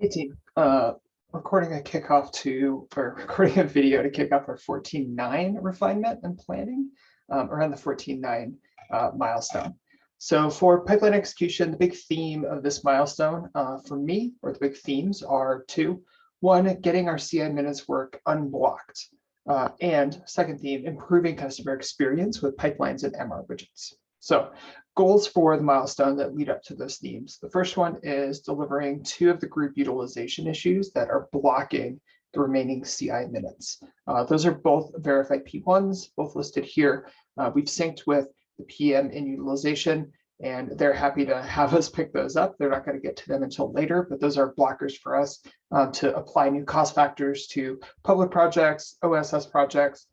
Hey team, recording a recording a video to kick off our 14.9 refinement and planning around the 14.9 milestone. So for pipeline execution, the big theme of this milestone for me, or the big themes are two. One, getting our CI minutes work unblocked. And second theme, improving customer experience with pipelines and MR widgets. So goals for the milestone that lead up to those themes. The first one is delivering two of the group utilization issues that are blocking the remaining CI minutes. Those are both verified P1s, both listed here. We've synced with the PM in utilization, and they're happy to have us pick those up. They're not going to get to them until later, but those are blockers for us to apply new cost factors to public projects, OSS projects,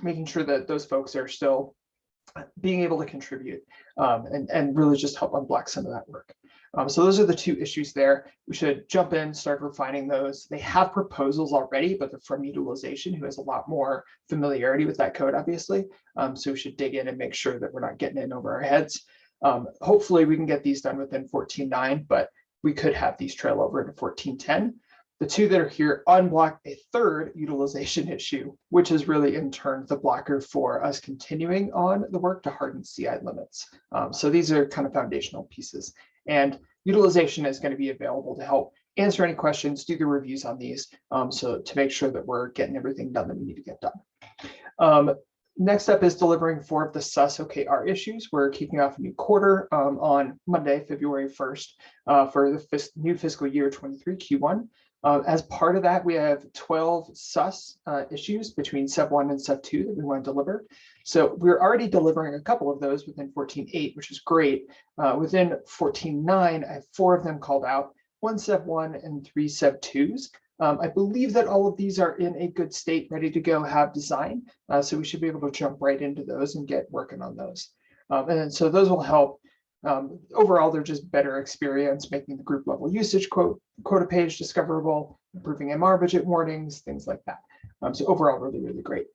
making sure that those folks are still being able to contribute and really just help unblock some of that work. So those are the two issues there. We should jump in, start refining those. They have proposals already, but they're from utilization, who has a lot more familiarity with that code, obviously. So we should dig in and make sure that we're not getting in over our heads. Hopefully we can get these done within 14.9, but we could have these trail over into 14.10. The two that are here unblock a third utilization issue, which is really in turn the blocker for us continuing on the work to harden CI limits. So these are kind of foundational pieces, and utilization is going to be available to help answer any questions, do the reviews on these, so to make sure that we're getting everything done that we need to get done. Next up is delivering 4 of the SUS OKR issues. We're kicking off a new quarter on Monday, February 1st for the new fiscal year 23 Q1. As part of that, we have 12 SUS issues between Sub 1 and Sub 2 that we want to deliver. So we're already delivering a couple of those within 14.8, which is great. Within 14.9, I have 4 of them called out, 1 Sub 1 and 3 Sub 2s. I believe that all of these are in a good state, ready to go, have design. So we should be able to jump right into those and get working on those. And so those will help. Overall, they're just better experience, making the group level usage quota page discoverable, improving MR budget warnings, things like that. So overall, really, really great.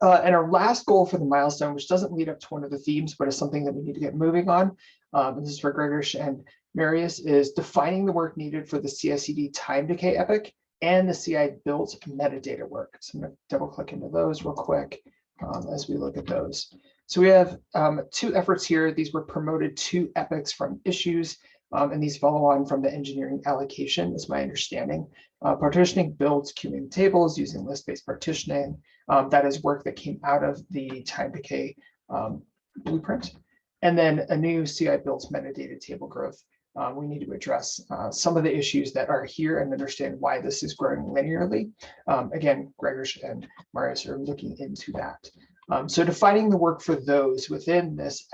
And our last goal for the milestone, which doesn't lead up to one of the themes, but is something that we need to get moving on, and this is for Gregorish and Marius, is defining the work needed for the CI/CD time decay epic and the CI build metadata work. So I'm going to double click into those real quick as we look at those. So we have 2 efforts here. These were promoted 2 epics from issues, and these follow on from the engineering allocation, is my understanding. Partitioning builds queuing tables using list-based partitioning. That is work that came out of the time decay blueprint. And then a new CI builds metadata table growth. We need to address some of the issues that are here and understand why this is growing linearly. Again, Gregorish and Marius are looking into that. So defining the work for those within this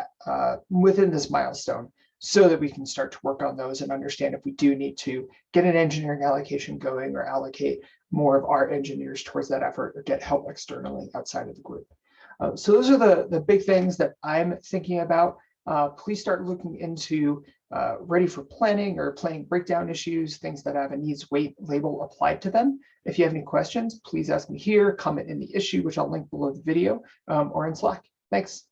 milestone, so that we can start to work on those and understand if we do need to get an engineering allocation going or allocate more of our engineers towards that effort or get help externally outside of the group. So those are the big things that I'm thinking about. Please start looking into ready for planning or planning breakdown issues, things that have a needs weight label applied to them. If you have any questions, please ask me here, comment in the issue, which I'll link below the video, or in Slack. Thanks.